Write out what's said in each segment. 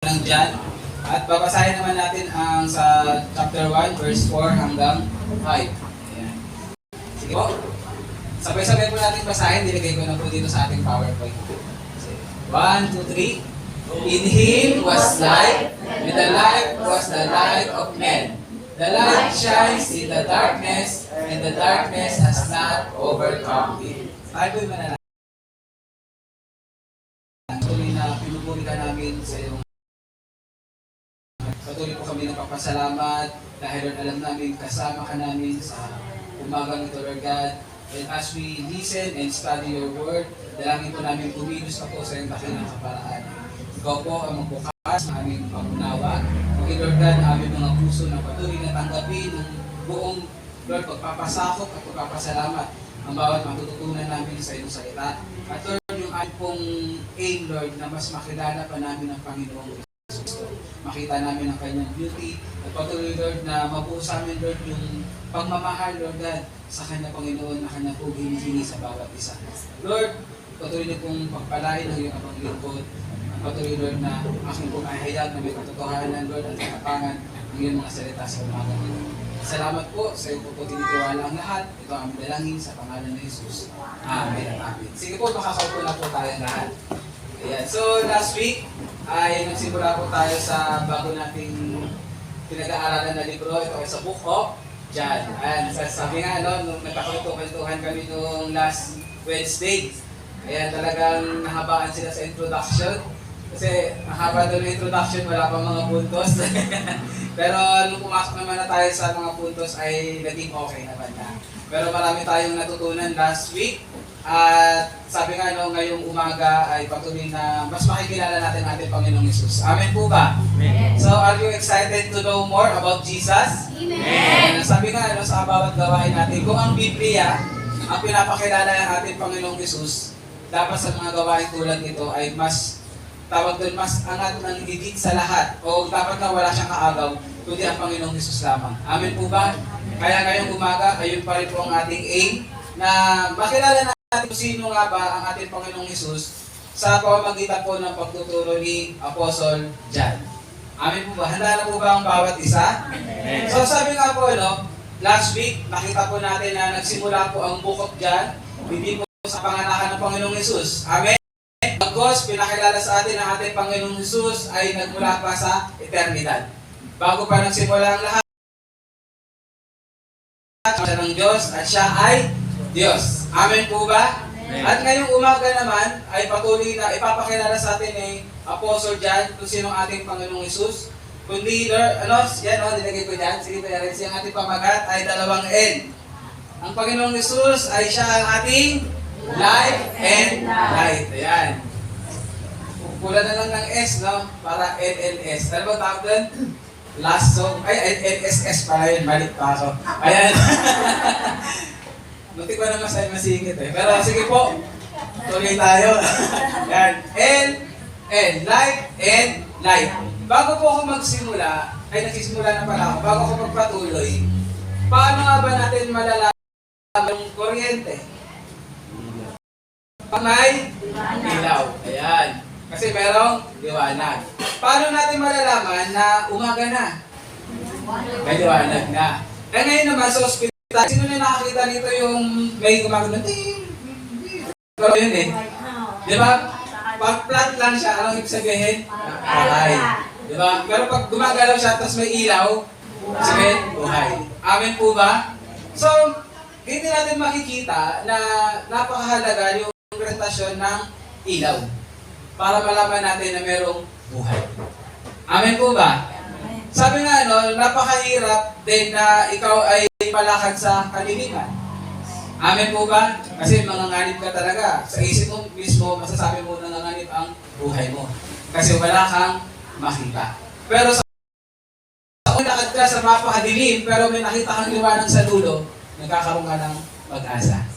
ng John. At babasahin naman natin ang sa chapter 1, verse 4 hanggang 5. Ayan. Sige po. Sabay-sabay po natin basahin. Nilagay ko na po dito sa ating PowerPoint. 1, 2, 3. In Him was life, and the life was the light of men. The light shines in the darkness, and the darkness has not overcome it. Tayo mo na lang. Tuloy na pinupuri ka namin sa iyong patuloy po kami nagpapasalamat dahil Lord, alam namin kasama ka namin sa umagang ito, Lord God. And as we listen and study your word, dalangin po namin kumilos na po sa iyong dakilang kaparaan. Ikaw po ang magbukas ng aming pangunawa. Maging Lord God, ang aming mga puso na patuloy na tanggapin ng buong Lord, pagpapasakop at pagpapasalamat ang bawat matututunan namin sa iyong salita. At Lord, yung aming pong aim, Lord, na mas makilala pa namin ang Panginoong Kristo. Makita namin ang kanyang beauty. At patuloy, Lord, na mabuo sa amin, Lord, yung pagmamahal, Lord God, sa kanya, Panginoon, na kanya po hinihingi sa bawat isa. Lord, patuloy niyo pong pagpalain ng iyong abang lingkod. Patuloy, Lord, na aking pong ahayag na may katotohanan, Lord, at katapangan ng iyong mga salita sa umaga ito. Salamat po sa iyo po tinitiwala ang lahat. Ito ang dalangin sa pangalan ni Jesus. Amen at amen. Sige po, makakaupo na po tayo lahat. Ayan. So, last week ay nagsimula po tayo sa bago nating pinag-aaralan na libro. Ito ay sa Book of John. Ayan. Sabi nga, nung nagkakwentuhan kami nung last Wednesday, ayan, talagang nahabaan sila sa introduction. Kasi mahaba doon yung introduction, wala pang mga puntos. Pero nung pumasok naman na tayo sa mga puntos ay naging okay naman na. Pero marami tayong natutunan last week. At sabi nga ngayong umaga ay patuloy na mas makikilala natin ating Panginoong Hesus. Amen po ba? Amen. So are you excited to know more about Jesus? Amen. Sabi nga sa bawat gawain natin, kung ang Biblia ang pinapakilala ng ating Panginoong Hesus, dapat sa mga gawain tulad nito ay mas tawag doon, mas angat ng higit sa lahat o dapat na wala siyang kaagaw kundi ang Panginoong Hesus lamang. Amen po ba? Kaya ngayong umaga, ayun pa rin po ang ating aim na makilala natin kung sino nga ba ang ating Panginoong Hesus sa pamamagitan po ng pagtuturo ni Apostle John. Amen po ba? Handa na po ba ang bawat isa? Amen. So sabi nga po, last week, nakita po natin na nagsimula po ang Book of John, hindi po sa panganakan ng Panginoong Hesus. Amen? Pagkos, pinakilala sa atin ang ating Panginoong Hesus ay nagmula pa sa eternidad. Bago pa nagsimula ang lahat, siya ng Diyos at siya ay Diyos. Amen po ba? Amen. At ngayong umaga naman ay patuloy na ipapakilala sa atin ni Apostle John kung sino ang ating Panginoong Hesus. Kundi, nilagay ko dyan, sige parents, yung ating pamagat ay 2 N. Ang Panginoong Hesus ay siya ang ating life and light. Ayan. Kulang na lang ng S, para NNS. Ano ba tawag doon? Last song. Ay, NSS pala yun. Balik pa ako. Ayan. Muntik ko na masigit eh. Pero sige po. Tuloy tayo. Ayan. N. Life and light. Bago po ako magsimula, ay nagsisimula na pala ako, bago ako magpatuloy, paano nga ba natin malalaman yung kuryente? Pangay, ilaw. Ayan. Kasi merong liwanag. Paano natin malalaman na umaga na? May liwanag na. Eh ngayon naman sa ospital, sino na nakakita nito yung may gumagano? Pero yun eh. Di ba? Pag flat lang siya, anong ibig sabihin? Buhay. Di ba? Pero pag gumagalaw siya, tapos may ilaw, sabihin, buhay. Amen po ba? So, hindi natin makikita na napakahalaga yung presentasyon ng ilaw para malaman natin na merong buhay. Amen po ba? Sabi nga, napakahirap din na ikaw ay palakad sa kaliliman. Amen po ba? Kasi manganganib ka talaga. Sa isip mo mismo, masasabi mo na nanganib ang buhay mo. Kasi wala kang makita. Pero sa lakad ka sa mapakadilim, pero may nakita kang liwanag sa dulo, nagkakaroon ka ng pag-asa.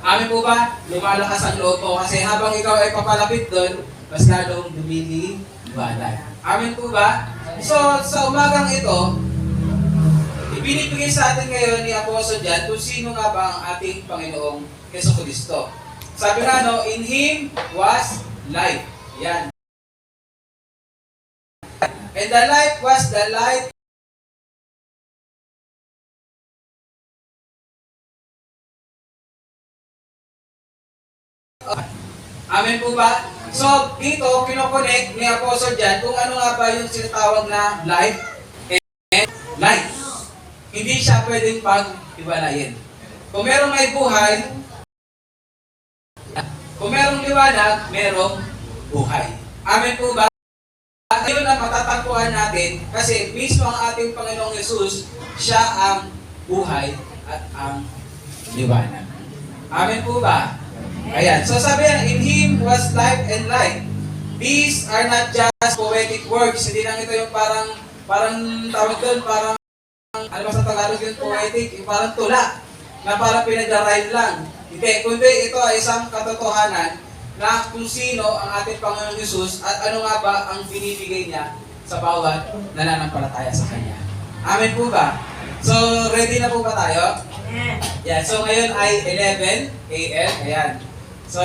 Amen po ba? Lumalakas ang loob mo kasi habang ikaw ay papalapit doon, mas lalong lumiliwanag. Amen po ba? So, sa umagang ito, ibinibigay sa atin ngayon ni Apostle John kung sino nga ba ang ating Panginoong Jesucristo. Sabi nga, in Him was life. Yan. And the light was the light. Amen po ba? So, dito, kinokonect ni Apostle dyan kung ano nga ba yung sinatawag na light and light. Hindi siya pwedeng pag-iwalayin. Kung merong may buhay, kung merong liwanag, merong buhay. Amen po ba? Yun ang matatagpuan natin kasi mismo ang ating Panginoong Yesus, siya ang buhay at ang liwanag. Amen po ba? Ayan. So sabi yan, in Him was life and light. These are not just poetic words. Hindi lang ito yung parang tawag doon, parang, ano ba sa Tagalog yung poetic? Yung parang tula, na parang pinag-rhyme lang. Hindi, kundi ito ay isang katotohanan na kung sino ang ating Panginoong Yesus at ano nga ba ang binibigay niya sa bawat nananampalataya sa Kanya. Amen po ba? So, ready na po ba tayo? Yeah, so ngayon ay 11 a.m. Ayan. So,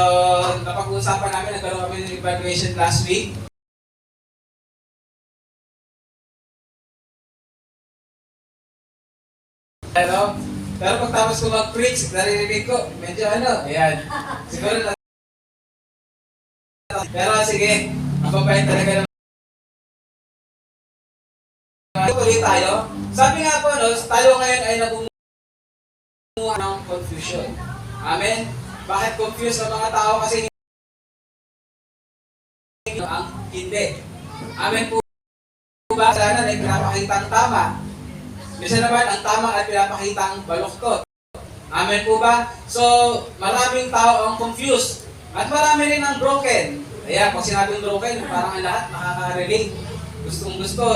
napag-uusapan namin, nagkaroon kami ng evaluation last week. Pero pagtapos ko mag-preach, naririnig ko, medyo ayan. Siguro na. Pero sige, mapapahit talaga naman. Tuloy tayo. Sabi nga po, tayo ngayon ay nabumuha ng confusion. Amen? Bakit confused ang mga tao? Kasi ang hindi. Amen po ba? Sana na pinapakita ang tama. Minsan naman, ang tama ay pinapakita ang baluktot. Amen po ba? So, maraming tao ang confused. At marami rin ang broken. Ayan, pag sinabing broken, parang ang lahat nakaka-relate. Gustong gusto,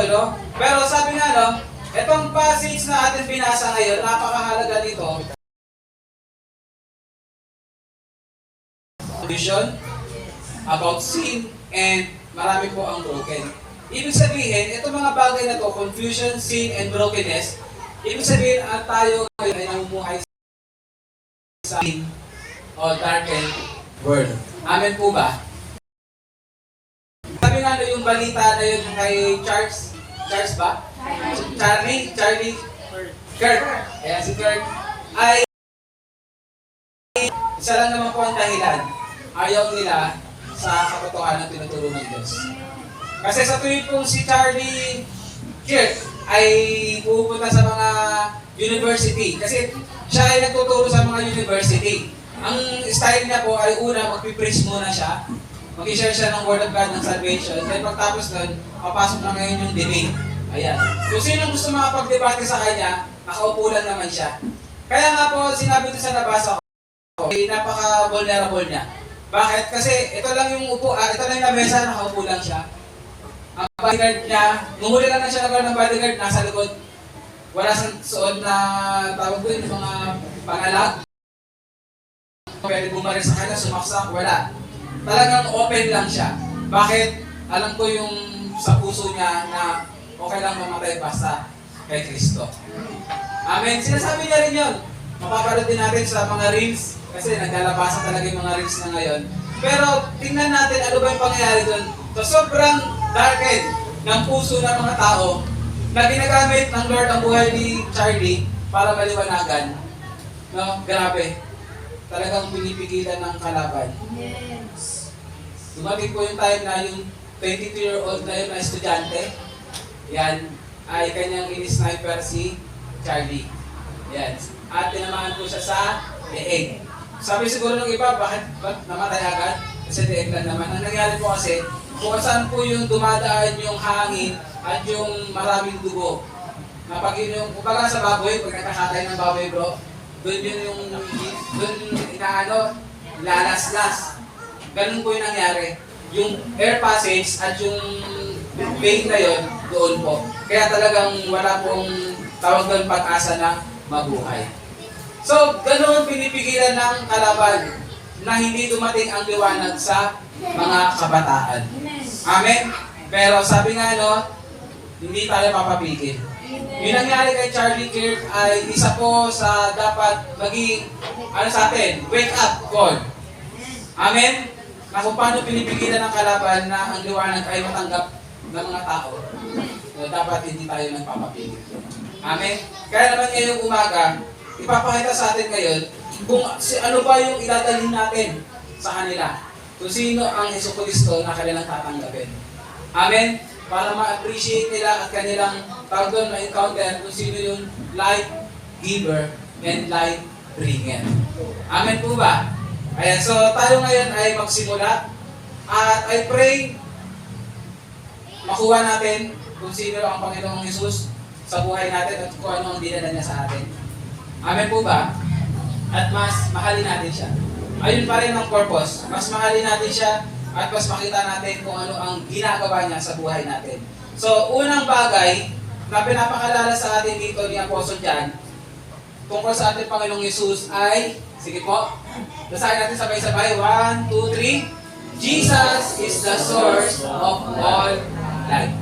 Pero sabi nga, itong passage na ating binasa ngayon, napakahalaga nito. Confusion about sin and marami po ang broken. Ibig sabihin, itong mga bagay na to, confusion, sin, and brokenness, ibig sabihin at tayo ngayon ay namumuhay sa sin o darkened world. Amen po ba? Sabi nga yung balita na yun kay Charles ba? Charlie Kirk. Ayan si Kirk ay isa lang naman po ang dahilan. Ayaw nila sa katotohanan ng tinuturo ng Diyos. Kasi sa tuwing pong si Charlie Kirk ay pupunta sa mga university, kasi siya ay nagtuturo sa mga university. Ang style niya po ay una, magpipreach muna siya, mag-share siya ng Word of God ng salvation, then pagtapos nun, papasok na ngayon yung debate. Ayan. Kung sino gusto makapag-debate sa kanya, nakaupo lang naman siya. Kaya nga po, sinabi ko sa nabasa ko, ay napaka-vulnerable niya. Bakit? Kasi ito lang yung ito lang yung lamesa, nakaupo lang siya. Ang bodyguard niya, nunguli lang na siya nagkaroon ng bodyguard, nasa likod. Wala sa suot na tawag ko yung mga pangalag. Pwede bumaril sa kanya, sumaksak, wala. Talagang open lang siya. Bakit? Alam ko yung sa puso niya na okay lang mamatay basta kay Kristo. Amen. Sinasabi niya rin yun. Mapapanood din natin sa mga reels kasi naglalabasan talaga yung mga reels na ngayon. Pero tingnan natin ano ba yung pangyayari doon. So sobrang darkened ng puso ng mga tao na ginagamit ng Lord ang buhay ni Charlie para maliwanagan. No? Grabe. Talagang pinipigilan ng kalaban. Yes. Dumating po yung time na yung 22-year-old na yun na estudyante, yan, ay kanyang in-sniper si Charlie. Yan. At tinamahan po siya sa leeg. Sabi siguro ng iba, bakit namatay agad? Kasi leeg lang naman. Ang nangyari po kasi, kung saan po yung dumadaan yung hangin at yung maraming dugo. Kapag yung, kumbaga sa baboy, pag nakakatay ng baboy bro, doon lalaslas. Ganun po yung nangyari. Yung air passage at yung vein na yun, doon po. Kaya talagang wala pong tawag doon pag-asa na mabuhay. So, ganun pinipigilan ng kalaban na hindi dumating ang liwanag sa mga kabataan. Amen? Pero sabi nga hindi tayo mapapigil. Yung nangyari kay Charlie Kirk ay isa po sa dapat maging, sa atin, wake up call. Amen? Na kung paano pinipigilan ng kalaban na ang liwanag ay matanggap ng mga tao. So, dapat hindi tayo nagpapapili. Amen? Kaya naman ngayong umaga, ipapakita sa atin ngayon kung ano ba yung idadalhin natin sa kanila. Kung sino ang Jesucristo na kanilang tatanggapin. Amen? Para ma-appreciate nila at kanilang tawag doon ma-encounter kung sino yung life giver and life bringer. Amen po ba? Ayan, so tayo ngayon ay magsimula at I pray makuha natin kung sino ang Panginoong Hesus sa buhay natin at kung ano ang dinala niya sa atin. Amen po ba? At mas mahalin natin siya. Ayun pa rin ang purpose. Mas mahalin natin siya at mas makita natin kung ano ang ginagawa niya sa buhay natin. So, unang bagay na pinapakalala sa atin dito ni Apostle John tungkol sa ating Panginoong Hesus ay, sige po, basahin natin sabay-sabay. 1, 2, 3. Jesus is the source of all life.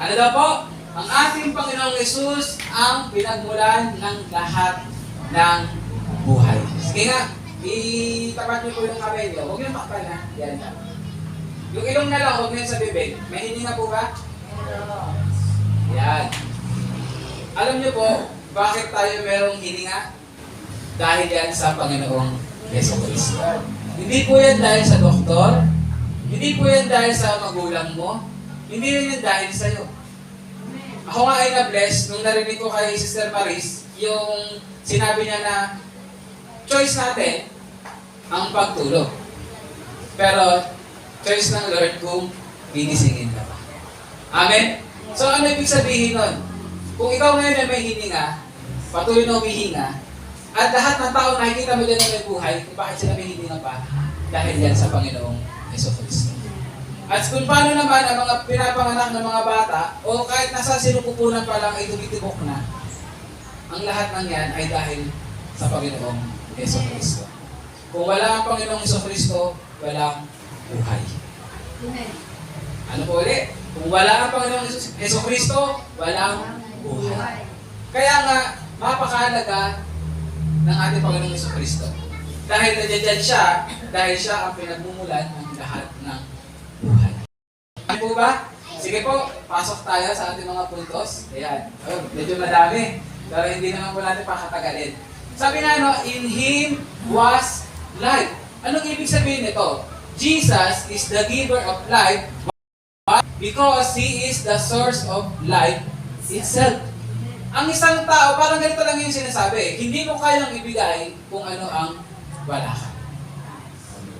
Ano daw po? Ang ating Panginoong Hesus ang pinagmulan ng lahat ng buhay. Sige nga, itapat niyo po yung kamay niyo. Huwag niyo takpan ha. Yan. Yung ilong na lang, huwag niyo sa bibig. May hininga po ba? Yan. Alam niyo po, bakit tayo merong hininga? Dahil yan sa Panginoong Jesucristo. Hindi po yan dahil sa doktor. Hindi po yan dahil sa magulang mo. Hindi rin yan dahil sa'yo. Ako nga ay na-bless nung narinig ko kay Sister Maris yung sinabi niya na choice natin ang pagtulog. Pero choice ng Lord kung gigisingin ka pa. Amen? So ano ibig sabihin nun? Kung ikaw ngayon ay may hininga, patuloy na humihinga, at lahat ng tao nakikita mo dyan na may buhay, kung bakit sila may hininga pa, dahil yan sa Panginoong Jesucristo. At kung paano naman ang mga pinapanganak ng mga bata, o kahit nasa sinupupunan pa lang ay tumitibok na, ang lahat ng yan ay dahil sa Panginoong Jesucristo. Kung wala ang Panginoong Jesucristo, walang buhay. Ano po ulit? Kung wala ang Panginoong Jesucristo, walang buhay. Kaya nga, mapakahalaga ng ating Panginoong Jesucristo. Dahil nandiyan siya, dahil siya ang pinagmumulan ng lahat ng buhay. Ano po ba? Sige po, pasok tayo sa ating mga puntos. Ayan. Oh, medyo madami. Pero hindi naman po natin pakatagalin. Sabi nga, no, in Him was life. Anong ibig sabihin nito? Jesus is the giver of life because He is the source of life itself. Ang isang tao, parang ganito lang yung sinasabi, hindi mo kayang ibigay kung ano ang wala ka.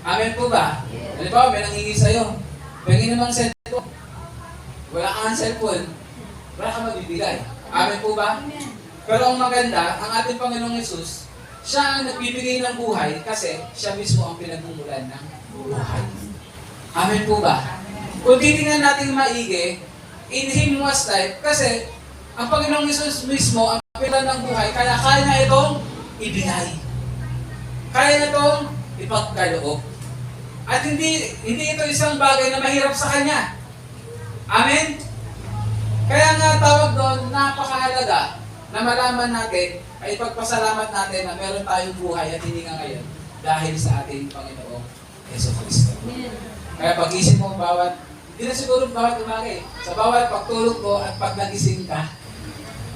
Amen po ba? Halimbawa, may nanghingi sa'yo. Pengin namang cellphone. Wala kang cellphone. Wala kang magbibigay. Amen po ba? Pero ang maganda, ang ating Panginoong Hesus, siya ang nagbibigay ng buhay kasi siya mismo ang pinagmumulan ng buhay. Amen po ba? Kung titingnan natin maigi, in Him was life, kasi ang Panginoong Hesus mismo ang pinagmumulan ng buhay, kaya kaya niya itong ibigay. Kaya niya itong ipagkaloob. At hindi ito isang bagay na mahirap sa Kanya. Amen? Kaya nga tawag doon, napakahalaga na malaman natin ay pagpasalamat natin na meron tayong buhay at hindi nga ngayon dahil sa ating Panginoong Jesucristo. Kaya pag-isip mo hindi na siguro bawat umaga sa bawat pagtulog ko at pag nagising ka,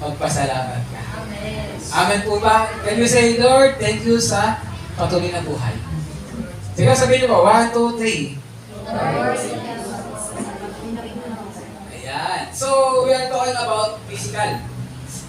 magpasalamat ka. Amen. Amen po ba? Can you say, Lord, thank you sa patuloy na buhay. Sige, sabihin niyo po, 1, 2, 3. Ayan. So, we are talking about physical.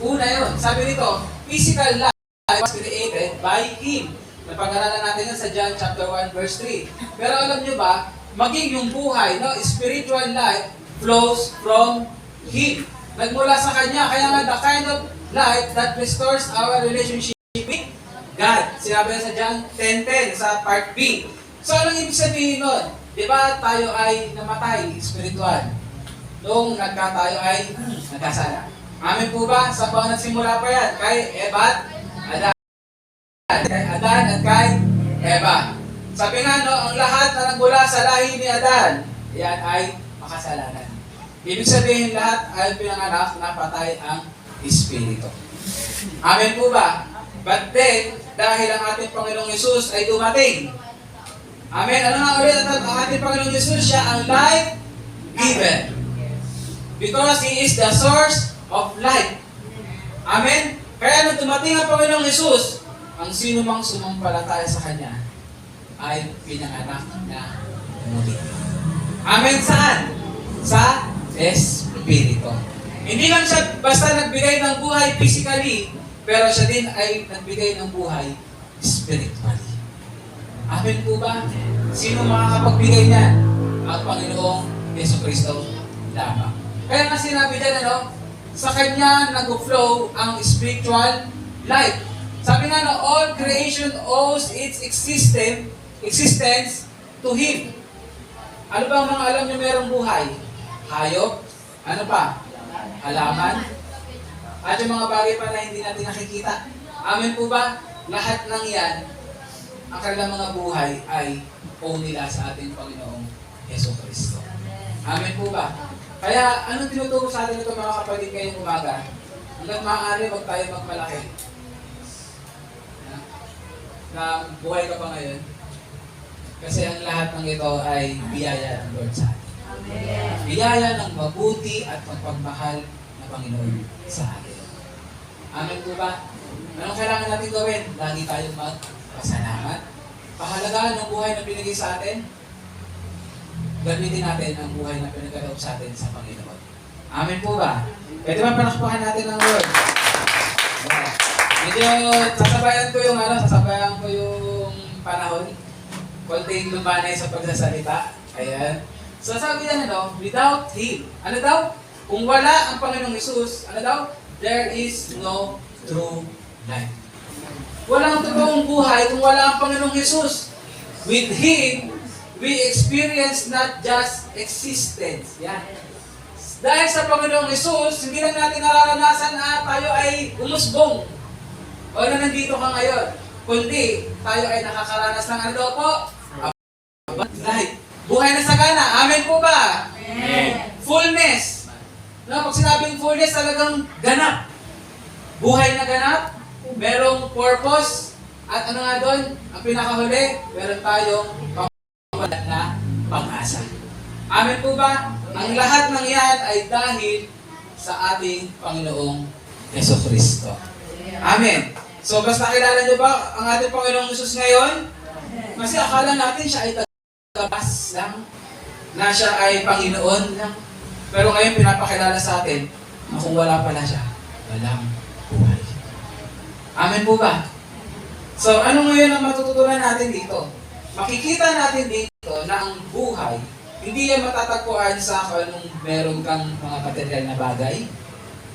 Una yun. Sabi nito, physical life was created by Him. Napag-aralan natin yan sa John chapter 1 verse 3. Pero alam niyo ba, maging yung buhay, no, spiritual life flows from Him. Nagmula sa Kanya. Kaya nga, the kind of life that restores our relationship with God. Sinabi na sa John 10:10 sa part B. So, anong ibig sabihin nun? Di ba tayo ay namatay spiritual? Noong tayo ay nagkasala. Amin po ba? Sa bang nagsimula pa yan? Kay Eva at Adan. Kay Adan at kay Eva. Sabi nga, no, ang lahat na nagmula sa lahi ni Adan, yan ay makasalanan. Ibig sabihin, lahat ay pinanganak na patay ang Espiritu. Amen po ba? But then, dahil ang ating Panginoong Hesus ay dumating. Amen. Ano nga ulit ang ating Panginoong Hesus? Siya ang life giver. Because He is the source of life. Amen? Kaya nung dumating ang Panginoong Jesus, ang sino mang sumampalataya sa Kanya ay pinanganak na muli. Amen? Saan? Sa Espiritu. Hindi lang siya basta nagbigay ng buhay physically, pero siya din ay nagbigay ng buhay spiritually. Amen po ba? Sino makakapagbigay niyan? Ang Panginoong Jesucristo lamang. Kaya nga sinabi dyan, sa Kanya nag-flow ang spiritual life. Sabi nga all creation owes its existence to Him. Ano ba ang mga alam niyo merong buhay? Hayop? Ano pa? Halaman? At yung mga bagay pa na hindi natin nakikita. Amen po ba? Lahat ng yan, ang kanilang mga buhay ay owe nila sa ating Panginoong Jesucristo. Amen po ba? Kaya anong tinuturo sa atin ito mga kapatid ngayong umaga? Hanggang maaari wag tayo magmalaki. Na buhay ka pa ngayon. Kasi ang lahat ng ito ay biyaya ng Lord sa atin. Biyaya ng mabuti at magpagmahal na Panginoon sa atin. Amen po ba? Anong kailangan natin gawin? Lagi tayong magpasalamat. Pahalagaan ng buhay na binigay sa atin. Gamitin natin ang buhay na pinagkaloob sa atin sa Panginoon. Amen po ba? Pwede ba palakpakan natin ang Lord? Medyo sasabayan ko yung panahon. Konting lumanay sa pagsasalita. Ayan. So sabi yan, without Him. Ano daw? Kung wala ang Panginoong Hesus, ano daw? There is no true life. Walang totoong buhay kung wala ang Panginoong Hesus. With Him, we experience not just existence. Yan. Dahil sa Panginoong Hesus, hindi lang natin nararanasan na tayo ay umusbong o na nandito ka ngayon. Kundi, tayo ay nakakaranas ng ano daw po? Life. Buhay na sagana. Amen po ba? Amen. Fullness. Pag sinabing fullness, talagang ganap. Buhay na ganap. Merong purpose. At ano nga doon? Ang pinakahuli, meron tayong pangwalan na pang-asa. Amen po ba? Ang lahat ng yan ay dahil sa ating Panginoong Jesucristo. Amen. So, basta kilala niyo ba ang ating Panginoong Jesus ngayon? Kasi akala natin siya ay tagabas lang, na siya ay Panginoon lang. Pero ngayon pinapakilala sa atin na kung wala pala siya, walang buhay. Amen po ba? So, ano ngayon ang matututunan natin dito? Makikita natin dito na ang buhay, hindi yan matatagpuan sa kung anong meron kang mga material na bagay.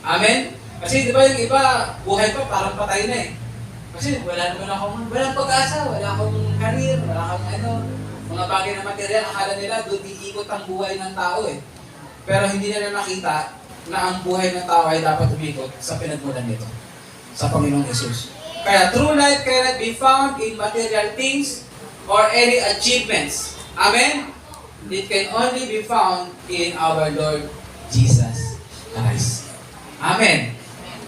Amen? Kasi di ba yung iba, buhay pa parang patay na eh. Kasi walang pag-asa, wala akong career, wala akong mga bagay na material, akala nila doon iikot ang buhay ng tao eh. Pero hindi nila nakita na ang buhay ng tao ay dapat umikot sa pinagmulan nito, sa Panginoong Hesus. Kaya true life cannot be found in material things or any achievements. Amen? It can only be found in our Lord Jesus Christ. Amen.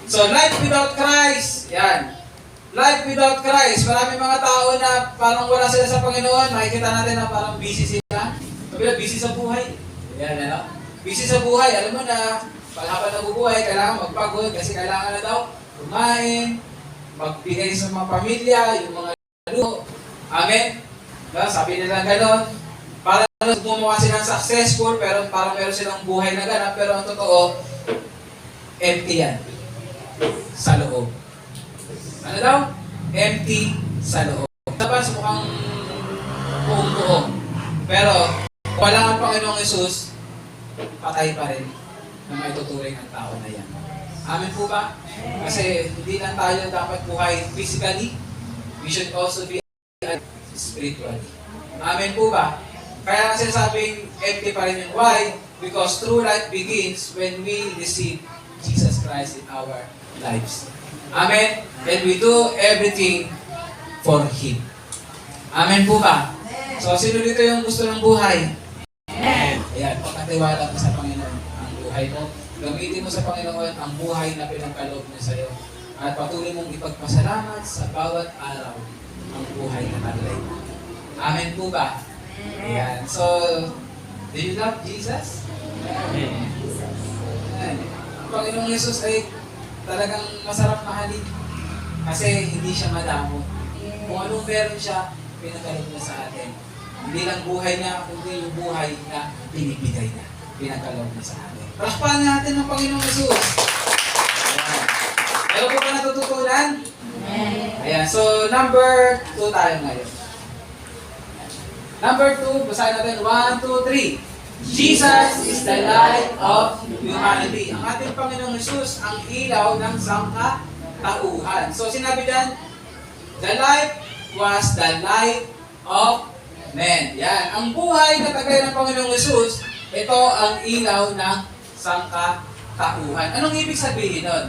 So life without Christ, yan. Life without Christ. Maraming mga tao na parang wala sila sa Panginoon. Makikita natin na parang busy sila. Sabi busy sa buhay. Yan, busy sa buhay. Alam mo na, pag habang nabubuhay, kailangan magpagod kasi kailangan na daw kumain, magbigay sa mga pamilya, yung mga luho. Amen? Sabi nila gano'n. Parang gumawa silang successful, pero parang meron silang buhay na ganap, pero ang totoo, empty yan. Sa loob. Ano daw? Empty sa loob. Tapos mukhang buong-buong. Pero, wala ang Panginoong Hesus, patay pa rin na may tuturing ang tao na yan. Amen po ba? Kasi hindi lang tayo dapat buhay physically, we should also be spiritually. Amen po ba? Kaya nga sinasabing empty pa rin yung why? Because true life begins when we receive Jesus Christ in our lives. Amen? And we do everything for Him. Amen po ba? So, sino dito yung gusto ng buhay? Amen. Ayan, pagkatiwala mo sa Panginoon ang buhay mo. Gamitin mo sa Panginoon ang buhay na pinagkaloob niya sa iyo. At patuloy mong ipagpasalamat sa bawat araw ang buhay na taglay mo. Amen po ba? Ayan. So, do you love Jesus? Amen. Panginoong Yesus ay talagang masarap mahalin. Kasi hindi siya madamo. Kung anong meron siya, pinagkaloob niya sa atin. Hindi lang buhay niya, kundi yung buhay na binibigay niya. Pinagkaloob niya sa atin. Palakpakan natin ng Panginoong Yesus. Ayan po ba natututunan? Ayan, so number 2 tayo ngayon. Number 2, basahin natin. 1, 2, 3. Jesus is the light of humanity. Ang ating Panginoong Yesus ang ilaw ng sangkatauhan. So sinabi dyan, the light was the light of men. Yan. Ang buhay na tagay ng Panginoong Yesus, ito ang ilaw ng sangkatauhan. Anong ibig sabihin nun?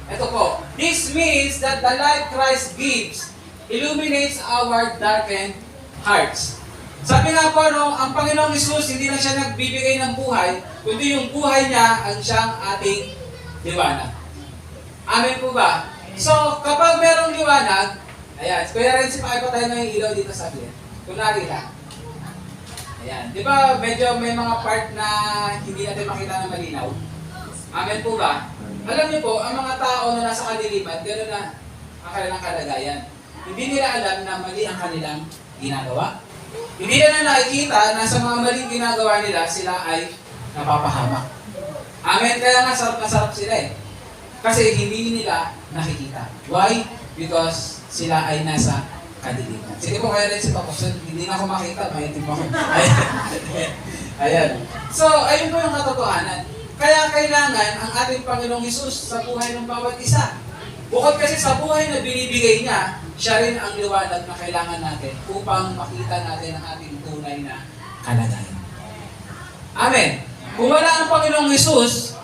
Ito po. This means that the light Christ gives illuminates our darkened hearts. Sabi nga po, no, ang Panginoong Hesus, hindi lang siya nagbibigay ng buhay, kundi yung buhay niya ang siyang ating liwanag. Amen po ba? So, kapag merong liwanag, ayan, Kuya Renzi, pakipatay na yung ilaw dito sa akin. Kunwari lang. Ayan. Di ba, medyo may mga part na hindi natin makita na malinaw? Amen po ba? Alam niyo po, ang mga tao na nasa kadiliman, gano'n na ang kanilang kalagayan. Hindi nila alam na mali ang kanilang ginagawa. Hindi na nakikita na sa mga maling ginagawa nila, sila ay napapahamak. Amen? Kaya nga sarap na sarap sila eh. Kasi hindi nila nakikita. Why? Because sila ay nasa kadiliman. Sige po kaya rin si Papakson, hindi na ako makita, mahitim ako. Ayan. So, ayun po yung katotohanan. Kaya kailangan ang ating Panginoong Hesus sa buhay ng bawat isa. Bukod kasi sa buhay na binibigay niya, siya rin ang liwanag na kailangan natin upang makita natin ang ating tunay na kalagayan. Amen. Kung wala ang Panginoong Hesus,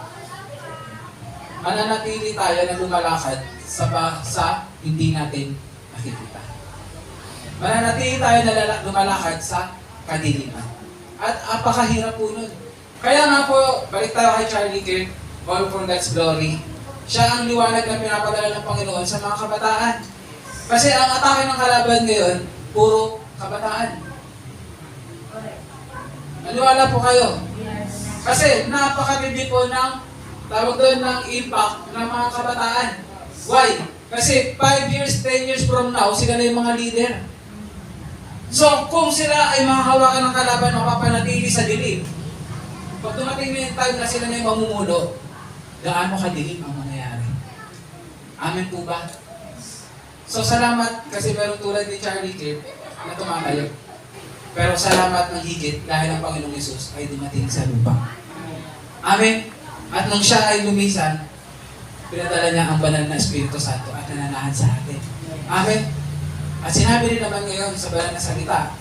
mananatili tayo na lumalakad sa hindi natin nakikita. Mananatili tayo na lumalakad sa kadiliman. At apakahirap po nun. Kaya nga po, balik tayo kay Charlie Kirk, all for God's glory. Siya ang liwanag na pinapadala ng Panginoon sa mga kabataan. Kasi ang atake ng kalaban ngayon, puro kabataan. Naniwala po kayo? Kasi napakatindi po ng tawag doon ng impact ng mga kabataan. Why? Kasi 5 years, 10 years from now, sila na yung mga leader. So, kung sila ay makahawakan ng kalaban, mapapanatili sa dilim. Pag dumating na yung time na sila na yung mamumuno, gaano kadilim ang mangyayari? Amen po ba? So, salamat kasi meron tulad ni Charlie Kirk na tumatayo. Pero salamat ng higit dahil ang Panginoong Hesus ay dumating sa lupa. Amen? At nung siya ay lumisan, pinadala niya ang banal na Espiritu Santo at nananahan sa atin. Amen? At sinabi rin naman ngayon sa banal na salita,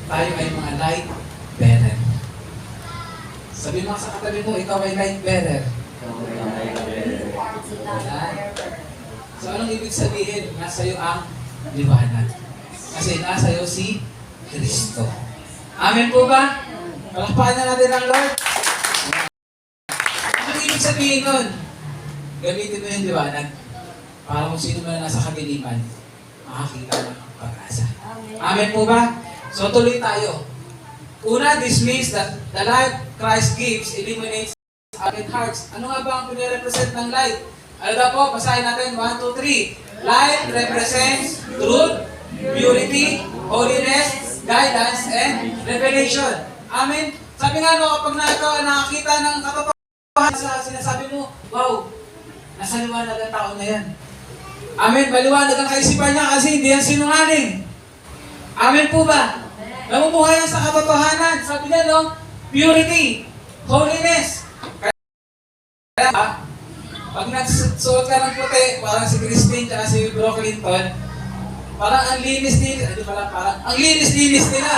tayo ay mga light bearer. Sabi mo sa katabi mo, ikaw ay light bearer. So anong ibig sabihin? Nasa iyo ang liwanag. Kasi nasa iyo si Kristo. Amen po ba? Palakpakan na natin ang Lord. Anong ibig sabihin nun? Gamitin mo yung liwanag para kung sino man na nasa kadiliman, makakita ng pag-asa. Amen po ba? So tuloy tayo. Una, this means that the light Christ gives illuminates our hearts. Ano nga ba ang pinirepresent ng light? Ano daw po? Basahin natin. 1, 2, 3. Light represents truth, purity, holiness, guidance, and revelation. Amen? Sabi nga no, kapag nakakita ng katotohanan sa sinasabi mo, wow, nasa liwanag ang tao na yan. Amen? Maliwanag ang kaisipan niya kasi hindi yan sinungaling. Amen po ba? Namumuhay yan sa katotohanan. Sabi niya no, purity, holiness. Kaya, pag nagsuot ka ng puti, parang si Christine at si Bro Clinton, parang ang linis-linis, ang linis-linis nila.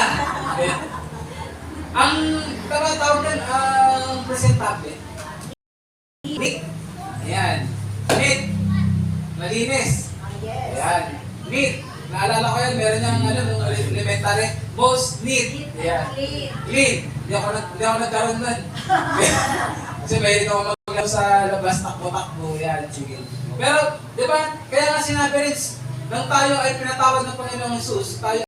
Ang tawag din, ang presentable. Neat. Ayan. Neat. Malinis. Ayan. Neat. Naalala ko yan, meron niyang nung elementary, most neat. Ayan. Clean. Hindi ako nagkaroon nun. Kasi mahilig ako maglaro sa labas, takbo-takbo, yan, sige. Pero, di ba, kaya nga sinabi rin, nang tayo ay pinatawag ng Panginoong Hesus, tayo